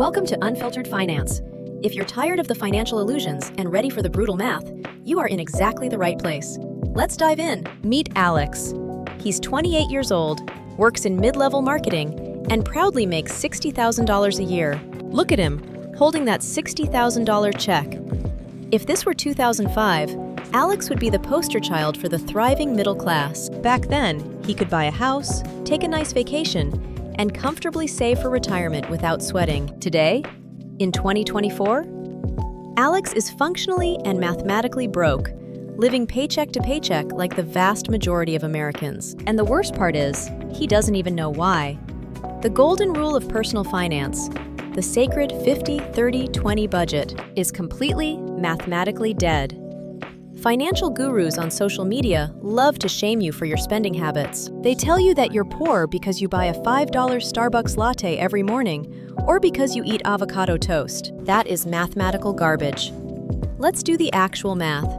Welcome to Unfiltered Finance. If you're tired of the financial illusions and ready for the brutal math, you are in exactly the right place. Let's dive in. Meet Alex. He's 28 years old, works in mid-level marketing, and proudly makes $60,000 a year. Look at him, holding that $60,000 check. If this were 2005, Alex would be the poster child for the thriving middle class. Back then, he could buy a house, take a nice vacation, and comfortably save for retirement without sweating. Today, in 2024, Alex is functionally and mathematically broke, living paycheck to paycheck like the vast majority of Americans. And the worst part is, he doesn't even know why. The golden rule of personal finance, the sacred 50-30-20 budget, is completely mathematically dead. Financial gurus on social media love to shame you for your spending habits. They tell you that you're poor because you buy a $5 Starbucks latte every morning, or because you eat avocado toast. That is mathematical garbage. Let's do the actual math.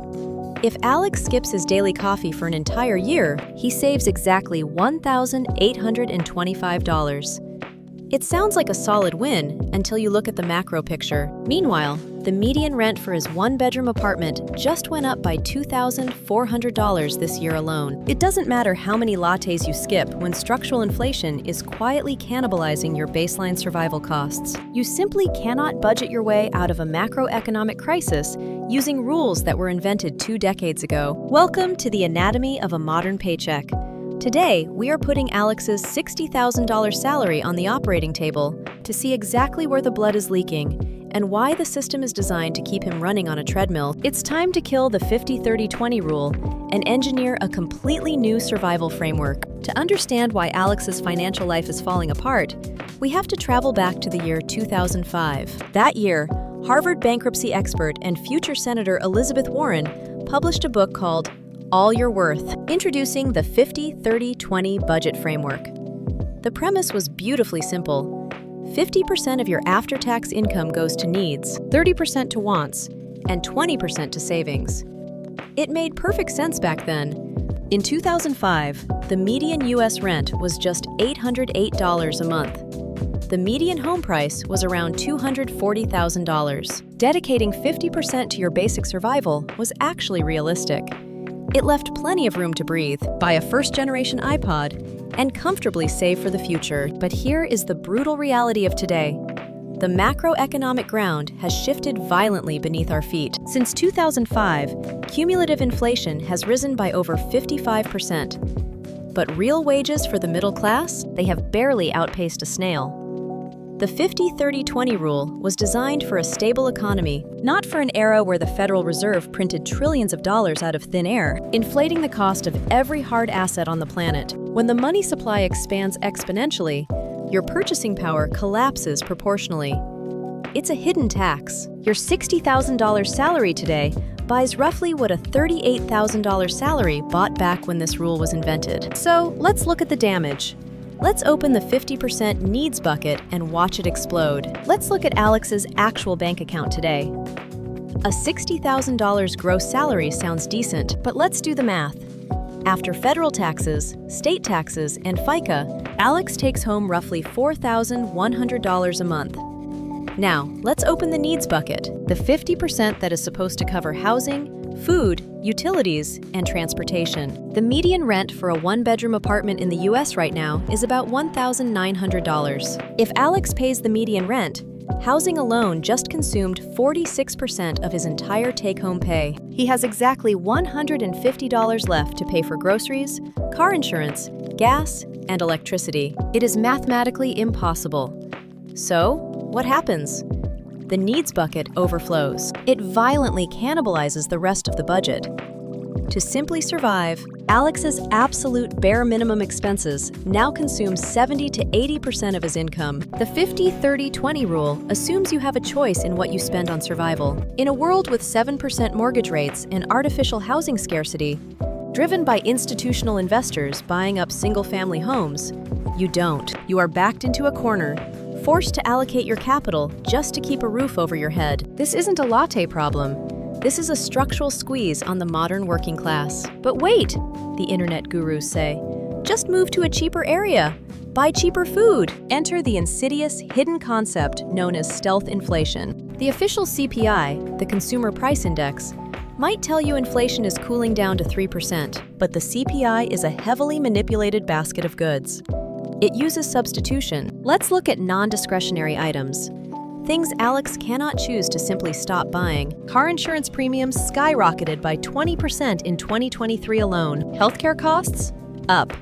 If Alex skips his daily coffee for an entire year, he saves exactly $1,825. It sounds like a solid win until you look at the macro picture. Meanwhile, the median rent for his one-bedroom apartment just went up by $2,400 this year alone. It doesn't matter how many lattes you skip when structural inflation is quietly cannibalizing your baseline survival costs. You simply cannot budget your way out of a macroeconomic crisis using rules that were invented 2 decades ago. Welcome to the anatomy of a modern paycheck. Today, we are putting Alex's $60,000 salary on the operating table to see exactly where the blood is leaking and why the system is designed to keep him running on a treadmill. It's time to kill the 50-30-20 rule and engineer a completely new survival framework. To understand why Alex's financial life is falling apart, we have to travel back to the year 2005. That year, Harvard bankruptcy expert and future Senator Elizabeth Warren published a book called All You're Worth, introducing the 50-30-20 budget framework. The premise was beautifully simple. 50% of your after-tax income goes to needs, 30% to wants, and 20% to savings. It made perfect sense back then. In 2005, the median U.S. rent was just $808 a month. The median home price was around $240,000. Dedicating 50% to your basic survival was actually realistic. It left plenty of room to breathe, buy a first-generation iPod, and comfortably save for the future. But here is the brutal reality of today. The macroeconomic ground has shifted violently beneath our feet. Since 2005, cumulative inflation has risen by over 55%. But real wages for the middle class, they have barely outpaced a snail. The 50-30-20 rule was designed for a stable economy, not for an era where the Federal Reserve printed trillions of dollars out of thin air, inflating the cost of every hard asset on the planet. When the money supply expands exponentially, your purchasing power collapses proportionally. It's a hidden tax. Your $60,000 salary today buys roughly what a $38,000 salary bought back when this rule was invented. So let's look at the damage. Let's open the 50% needs bucket and watch it explode. Let's look at Alex's actual bank account today. A $60,000 gross salary sounds decent, but let's do the math. After federal taxes, state taxes, and FICA, Alex takes home roughly $4,100 a month. Now, let's open the needs bucket, the 50% that is supposed to cover housing, food, utilities, and transportation. The median rent for a one-bedroom apartment in the U.S. right now is about $1,900. If Alex pays the median rent, housing alone just consumed 46% of his entire take-home pay. He has exactly $150 left to pay for groceries, car insurance, gas, and electricity. It is mathematically impossible. So, what happens? The needs bucket overflows. It violently cannibalizes the rest of the budget. To simply survive, Alex's absolute bare minimum expenses now consume 70 to 80% of his income. The 50-30-20 rule assumes you have a choice in what you spend on survival. In a world with 7% mortgage rates and artificial housing scarcity, driven by institutional investors buying up single-family homes, you don't. You are backed into a corner, forced to allocate your capital just to keep a roof over your head. This isn't a latte problem. This is a structural squeeze on the modern working class. But wait, the internet gurus say, just move to a cheaper area. Buy cheaper food. Enter the insidious, hidden concept known as stealth inflation. The official CPI, the Consumer Price Index, might tell you inflation is cooling down to 3%, but the CPI is a heavily manipulated basket of goods. It uses substitution. Let's look at non-discretionary items. Things Alex cannot choose to simply stop buying. Car insurance premiums skyrocketed by 20% in 2023 alone. Healthcare costs? Up.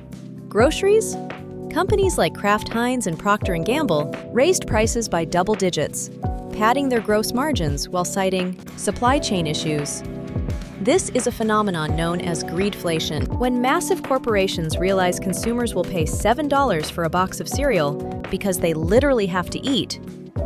Groceries? Companies like Kraft Heinz and Procter & Gamble raised prices by double digits, padding their gross margins while citing supply chain issues. This is a phenomenon known as greedflation. When massive corporations realize consumers will pay $7 for a box of cereal because they literally have to eat,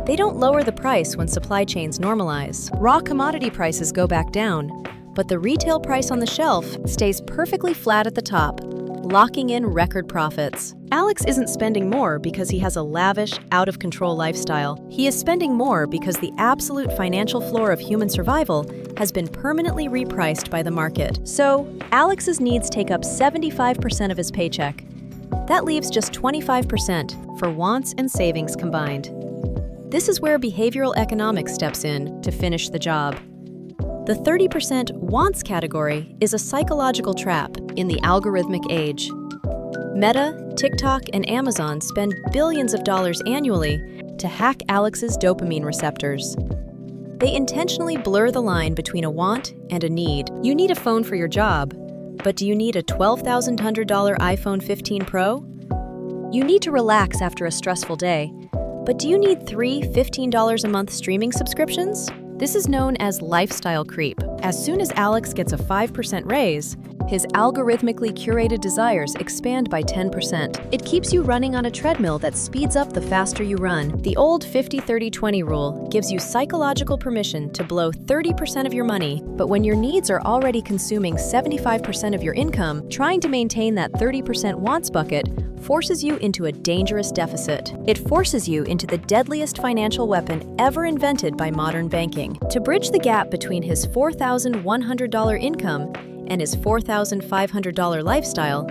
they don't lower the price when supply chains normalize. Raw commodity prices go back down, but the retail price on the shelf stays perfectly flat at the top, locking in record profits. Alex isn't spending more because he has a lavish, out-of-control lifestyle. He is spending more because the absolute financial floor of human survival has been permanently repriced by the market. So, Alex's needs take up 75% of his paycheck. That leaves just 25% for wants and savings combined. This is where behavioral economics steps in to finish the job. The 30% wants category is a psychological trap in the algorithmic age. Meta, TikTok, and Amazon spend billions of dollars annually to hack Alex's dopamine receptors. They intentionally blur the line between a want and a need. You need a phone for your job, but do you need a $12,100 iPhone 15 Pro? You need to relax after a stressful day, but do you need 3 $15 a month streaming subscriptions? This is known as lifestyle creep. As soon as Alex gets a 5% raise, his algorithmically curated desires expand by 10%. It keeps you running on a treadmill that speeds up the faster you run. The old 50-30-20 rule gives you psychological permission to blow 30% of your money, but when your needs are already consuming 75% of your income, trying to maintain that 30% wants bucket forces you into a dangerous deficit. It forces you into the deadliest financial weapon ever invented by modern banking. To bridge the gap between his $4,100 income and his $4,500 lifestyle,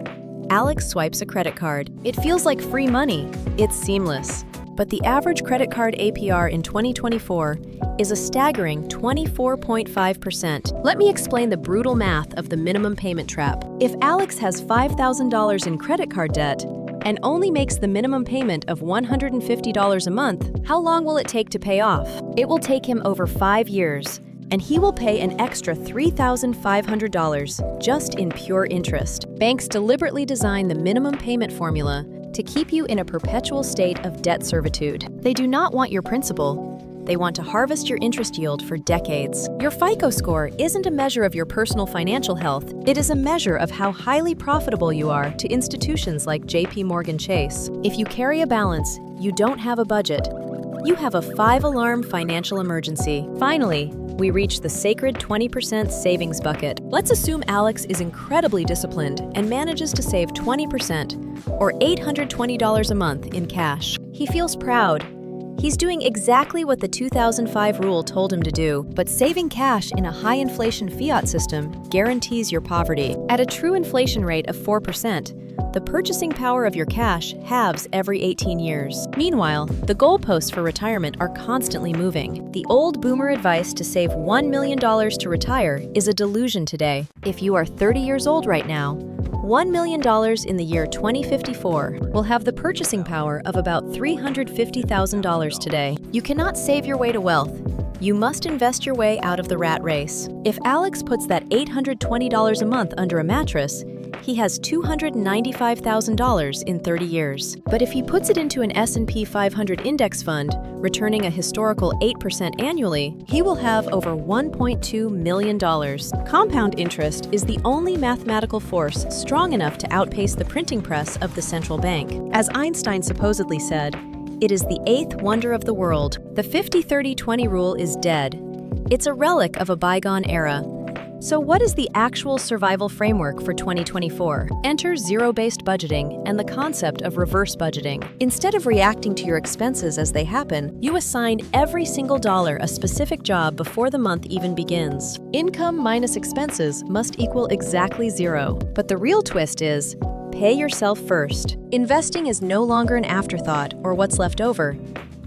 Alex swipes a credit card. It feels like free money. It's seamless. But the average credit card APR in 2024 is a staggering 24.5%. Let me explain the brutal math of the minimum payment trap. If Alex has $5,000 in credit card debt and only makes the minimum payment of $150 a month, how long will it take to pay off? It will take him over 5 years, and he will pay an extra $3,500 just in pure interest. Banks deliberately design the minimum payment formula to keep you in a perpetual state of debt servitude. They do not want your principal. They want to harvest your interest yield for decades. Your FICO score isn't a measure of your personal financial health. It is a measure of how highly profitable you are to institutions like JP Chase. If you carry a balance, you don't have a budget. You have a 5-alarm financial emergency. Finally, we reach the sacred 20% savings bucket. Let's assume Alex is incredibly disciplined and manages to save 20%, or $820 a month in cash. He feels proud. He's doing exactly what the 2005 rule told him to do, but saving cash in a high-inflation fiat system guarantees your poverty. At a true inflation rate of 4%, the purchasing power of your cash halves every 18 years. Meanwhile, the goalposts for retirement are constantly moving. The old boomer advice to save $1 million to retire is a delusion today. If you are 30 years old right now, $1 million in the year 2054 will have the purchasing power of about $350,000 today. You cannot save your way to wealth. You must invest your way out of the rat race. If Alex puts that $820 a month under a mattress, he has $295,000 in 30 years. But if he puts it into an S&P 500 index fund, returning a historical 8% annually, he will have over $1.2 million. Compound interest is the only mathematical force strong enough to outpace the printing press of the central bank. As Einstein supposedly said, it is the 8th wonder of the world. The 50-30-20 rule is dead. It's a relic of a bygone era. So what is the actual survival framework for 2024? Enter zero-based budgeting and the concept of reverse budgeting. Instead of reacting to your expenses as they happen, you assign every single dollar a specific job before the month even begins. Income minus expenses must equal exactly zero. But the real twist is, Pay yourself first. Investing is no longer an afterthought or what's left over.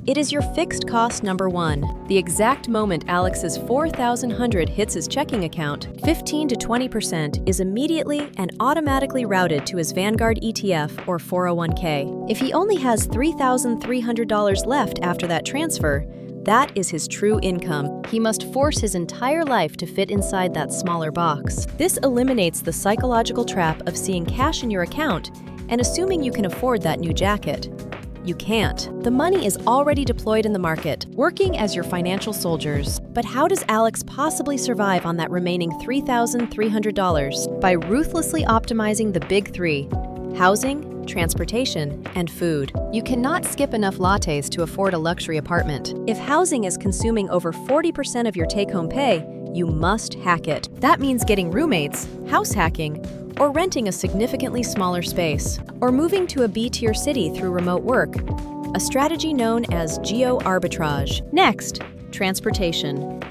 It is your fixed cost number one. The exact moment Alex's $4,100 hits his checking account, 15 to 20% is immediately and automatically routed to his Vanguard ETF or 401k. If he only has $3,300 left after that transfer, that is his true income. He must force his entire life to fit inside that smaller box. This eliminates the psychological trap of seeing cash in your account and assuming you can afford that new jacket. You can't. The money is already deployed in the market, working as your financial soldiers. But how does Alex possibly survive on that remaining $3,300? By ruthlessly optimizing the big three: housing, transportation, and food. You cannot skip enough lattes to afford a luxury apartment. If housing is consuming over 40% of your take-home pay, you must hack it. That means getting roommates, house hacking, or renting a significantly smaller space, or moving to a B-tier city through remote work, a strategy known as geo-arbitrage. Next, transportation.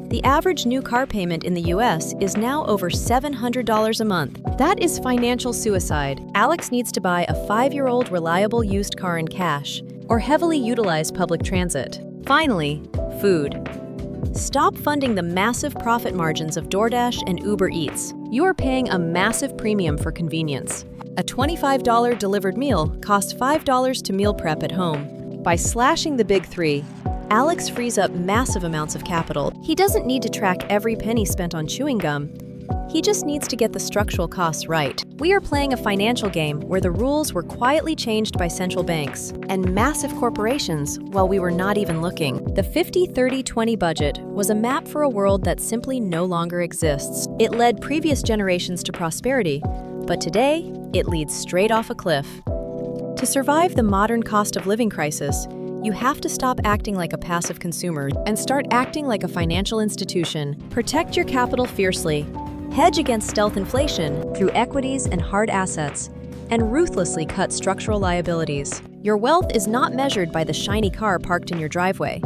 The average new car payment in the US is now over $700 a month. That is financial suicide. Alex needs to buy a 5-year-old reliable used car in cash, or heavily utilize public transit. Finally, food. Stop funding the massive profit margins of DoorDash and Uber Eats. You are paying a massive premium for convenience. A $25 delivered meal costs $5 to meal prep at home. By slashing the big three, Alex frees up massive amounts of capital. He doesn't need to track every penny spent on chewing gum. He just needs to get the structural costs right. We are playing a financial game where the rules were quietly changed by central banks and massive corporations while we were not even looking. The 50-30-20 budget was a map for a world that simply no longer exists. It led previous generations to prosperity, but today it leads straight off a cliff. To survive the modern cost of living crisis, you have to stop acting like a passive consumer and start acting like a financial institution. Protect your capital fiercely. Hedge against stealth inflation through equities and hard assets, and ruthlessly cut structural liabilities. Your wealth is not measured by the shiny car parked in your driveway.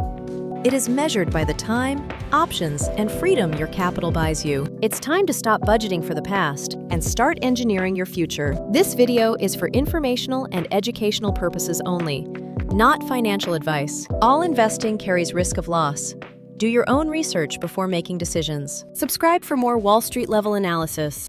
It is measured by the time, options, and freedom your capital buys you. It's time to stop budgeting for the past and start engineering your future. This video is for informational and educational purposes only, not financial advice. All investing carries risk of loss. Do your own research before making decisions. Subscribe for more Wall Street level analysis.